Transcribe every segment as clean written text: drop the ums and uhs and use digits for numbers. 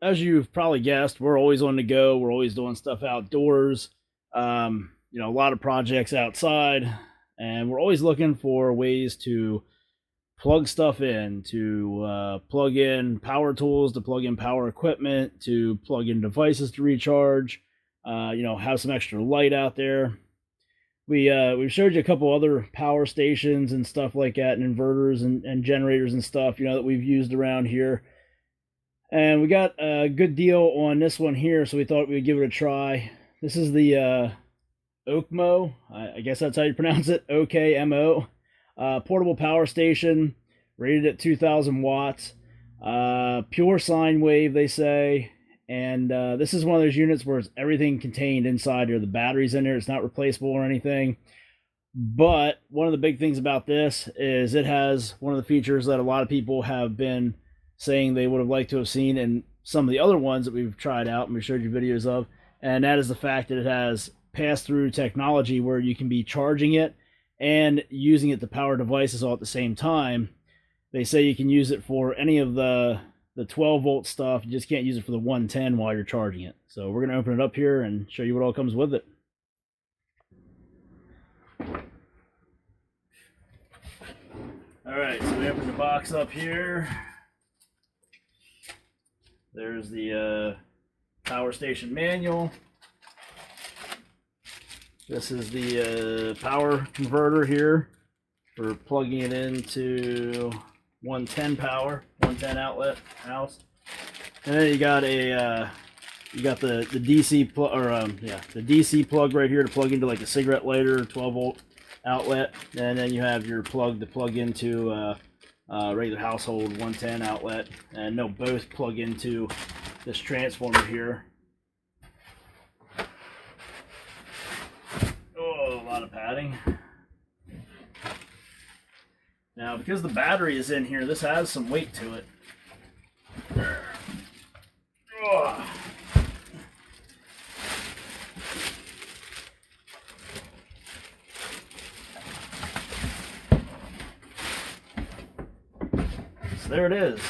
as you've probably guessed, we're always on the go. We're always doing stuff outdoors. A lot of projects outside, and we're always looking for ways to plug stuff in, to plug in power tools, to plug in power equipment, to plug in devices to recharge. Have some extra light out there. We've showed you a couple other power stations and stuff like that, and inverters and generators and stuff, that we've used around here. And we got a good deal on this one here, so we thought we'd give it a try. This is the OKMO, I guess that's how you pronounce it, OKMO, portable power station, rated at 2,000 watts, pure sine wave, they say. And this is one of those units where it's everything contained inside here. The battery's in there, it's not replaceable or anything. But one of the big things about this is it has one of the features that a lot of people have been saying they would have liked to have seen in some of the other ones that we've tried out and we showed you videos of, and that is the fact that it has pass-through technology where you can be charging it and using it to power devices all at the same time. They say you can use it for any of the 12 volt stuff. You just can't use it for the 110 while you're charging it. So we're going to open it up here and show you what all comes with it. All right, so we open the box up here. There's the power station manual. This is the power converter here for plugging it into 110 power, 110 outlet house. And then you got the DC plug, or the DC plug right here to plug into like a cigarette lighter, 12 volt outlet. And then you have your plug to plug into regular household 110 outlet, and they'll both plug into this transformer here. Oh, a lot of padding. Now, because the battery is in here, this has some weight to it. Oh. So there it is.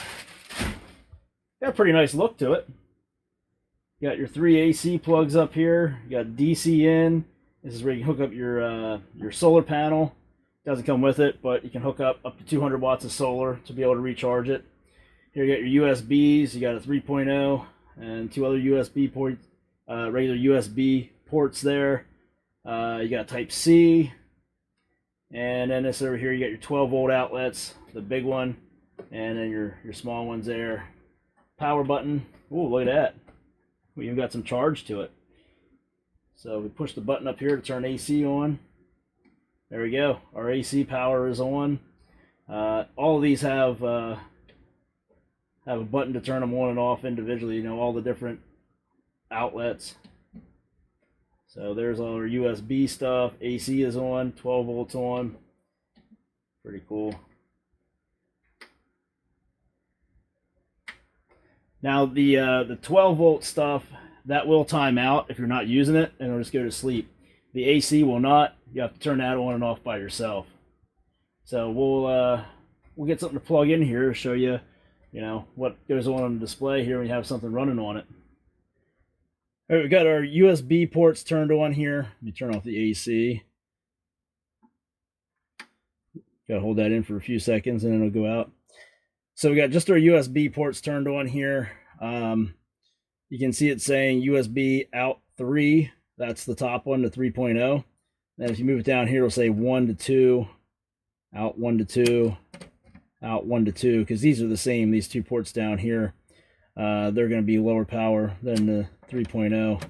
Got a pretty nice look to it. You got your 3 AC plugs up here. You got DC in. This is where you can hook up your solar panel. Doesn't come with it, but you can hook up to 200 watts of solar to be able to recharge it. Here you got your USBs. You got a 3.0 and two other USB ports, regular USB ports there. You got Type C, and then this over here you got your 12 volt outlets, the big one, and then your small ones there. Power button. Ooh, look at that. We even got some charge to it. So we push the button up here to turn AC on. There we go. Our AC power is on. All of these have a button to turn them on and off individually. All the different outlets. So there's all our USB stuff. AC is on. 12 volts on. Pretty cool. Now the 12 volt stuff, that will time out if you're not using it, and it'll just go to sleep. The AC will not. You have to turn that on and off by yourself. So we'll get something to plug in here to show you, what goes on the display here when you have something running on it. All right, we got our USB ports turned on here. Let me turn off the AC. Got to hold that in for a few seconds and then it'll go out. So we got just our USB ports turned on here. You can see it saying USB out 3. That's the top one, the 3.0. Then if you move it down here, it'll say 1 to 2, out 1 to 2, out 1 to 2, because these are the same, these two ports down here. They're going to be lower power than the 3.0.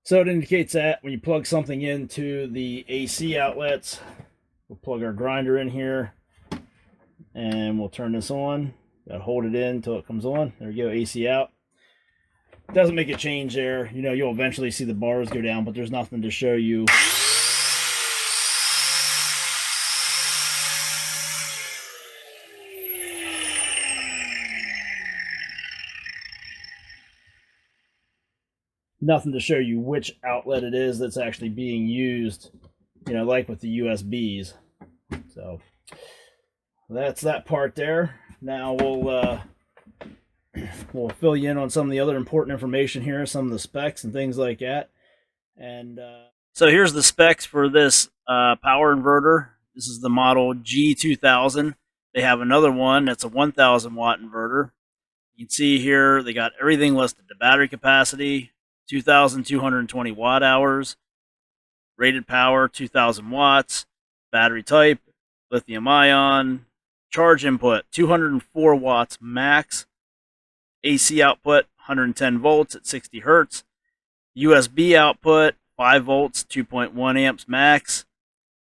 So it indicates that when you plug something into the AC outlets, we'll plug our grinder in here, and we'll turn this on. Got to hold it in until it comes on. There we go, AC out. Doesn't make a change there. You'll eventually see the bars go down, but there's nothing to show you. Nothing to show you which outlet it is that's actually being used, like with the USBs. So that's that part there. Now we'll We'll fill you in on some of the other important information here, some of the specs and things like that. And so here's the specs for this power inverter. This is the model G2000. They have another one that's a 1000 watt inverter. You can see here they got everything listed. The battery capacity, 2,220 watt hours. Rated power, 2,000 watts. Battery type, lithium ion. Charge input, 204 watts max. AC output, 110 volts at 60 hertz. USB output, 5 volts, 2.1 amps max.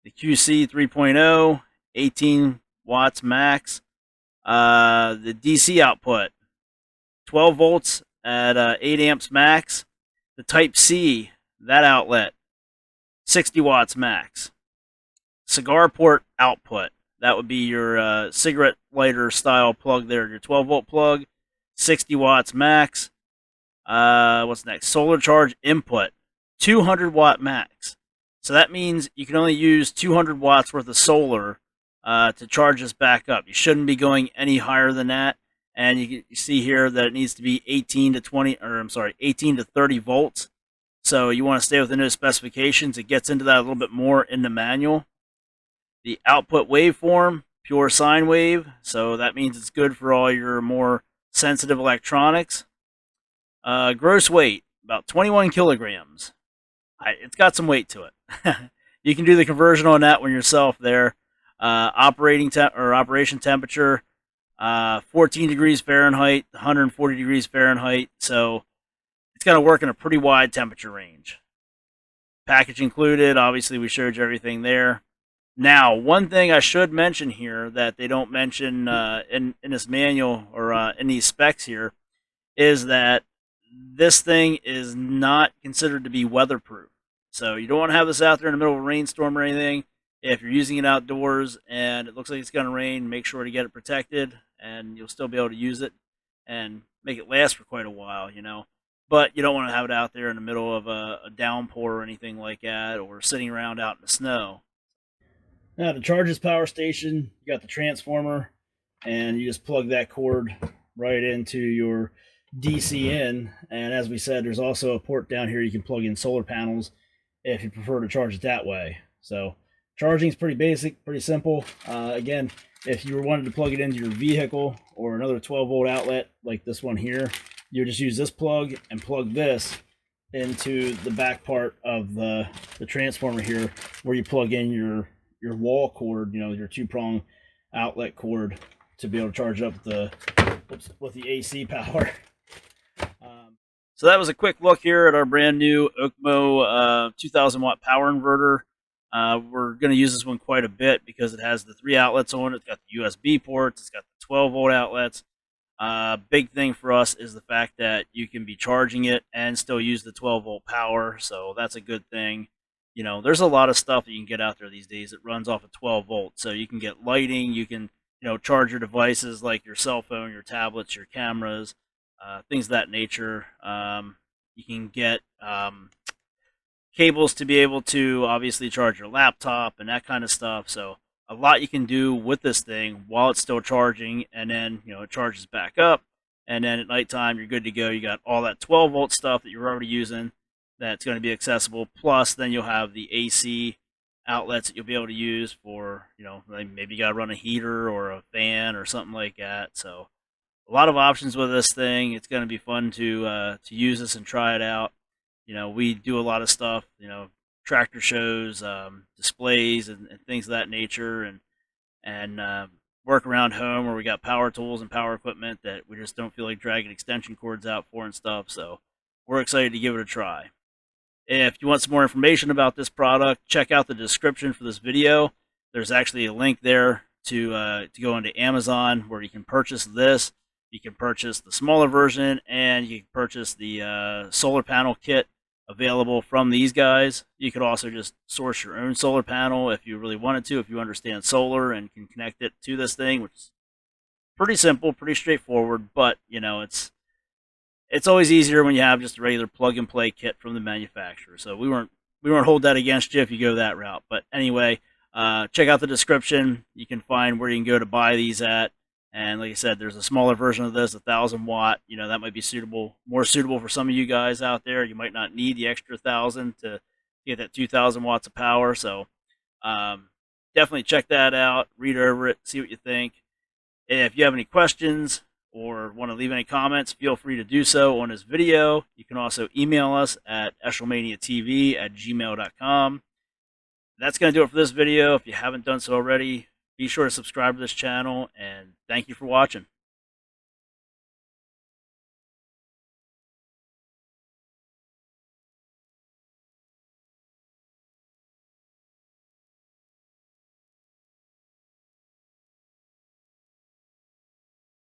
The QC 3.0, 18 watts max. The DC output, 12 volts at 8 amps max. The Type C, that outlet, 60 watts max. Cigar port output, that would be your cigarette lighter style plug there, your 12 volt plug, 60 watts max. What's next? Solar charge input, 200 watt max. So that means you can only use 200 watts worth of solar to charge this back up. You shouldn't be going any higher than that. And you see here that it needs to be 18 to 30 volts. So you want to stay within those specifications. It gets into that a little bit more in the manual. The output waveform, pure sine wave. So that means it's good for all your more sensitive electronics. Gross weight, about 21 kilograms. It's got some weight to it. You can do the conversion on that one yourself there. Operation temperature, 14 degrees Fahrenheit, 140 degrees Fahrenheit. So it's going to work in a pretty wide temperature range. Package included, obviously we showed you everything there. Now, one thing I should mention here that they don't mention in this manual or in these specs here is that this thing is not considered to be weatherproof. So you don't want to have this out there in the middle of a rainstorm or anything. If you're using it outdoors and it looks like it's going to rain, make sure to get it protected and you'll still be able to use it and make it last for quite a while, you know. But you don't want to have it out there in the middle of a downpour or anything like that, or sitting around out in the snow. Now to charge this power station, you got the transformer, and you just plug that cord right into your DC in. And as we said, there's also a port down here you can plug in solar panels if you prefer to charge it that way. So charging is pretty basic, pretty simple. Again, if you wanted to plug it into your vehicle or another 12 volt outlet like this one here, you would just use this plug and plug this into the back part of the transformer here, where you plug in your wall cord, you know, your 2-prong outlet cord to be able to charge up with the AC power. So that was a quick look here at our brand new OKMO 2000 watt power inverter. We're going to use this one quite a bit because it has the 3 outlets on it. It's got the USB ports. It's got the 12 volt outlets. Big thing for us is the fact that you can be charging it and still use the 12 volt power. So that's a good thing. You know, there's a lot of stuff that you can get out there these days that runs off of 12 volts. So you can get lighting. You can, you know, charge your devices like your cell phone, your tablets, your cameras, things of that nature. You can get cables to be able to obviously charge your laptop and that kind of stuff. So a lot you can do with this thing while it's still charging, and then, you know, it charges back up, and then at nighttime you're good to go. You got all that 12 volt stuff that you're already using that's going to be accessible, plus then you'll have the AC outlets that you'll be able to use for, you know, maybe you got to run a heater or a fan or something like that. So a lot of options with this thing. It's going to be fun to use this and try it out. You know, we do a lot of stuff, you know, tractor shows, displays, and things of that nature, and work around home where we got power tools and power equipment that we just don't feel like dragging extension cords out for and stuff. So we're excited to give it a try. If you want some more information about this product, check out the description for this video. There's actually a link there to go into Amazon where you can purchase this. You can purchase the smaller version, and you can purchase the solar panel kit available from these guys. You could also just source your own solar panel if you really wanted to, if you understand solar and can connect it to this thing, which is pretty simple, pretty straightforward. But you know, it's always easier when you have just a regular plug and play kit from the manufacturer. So we won't hold that against you if you go that route. But anyway, check out the description. You can find where you can go to buy these at. And like I said, there's a smaller version of this, 1,000 watt. You know, that might be more suitable for some of you guys out there. You might not need the extra 1,000 to get that 2,000 watts of power. So definitely check that out, read over it, see what you think. If you have any questions or want to leave any comments, feel free to do so on this video. You can also email us at eshelmaniatv@gmail.com. That's going to do it for this video. If you haven't done so already, be sure to subscribe to this channel, and thank you for watching.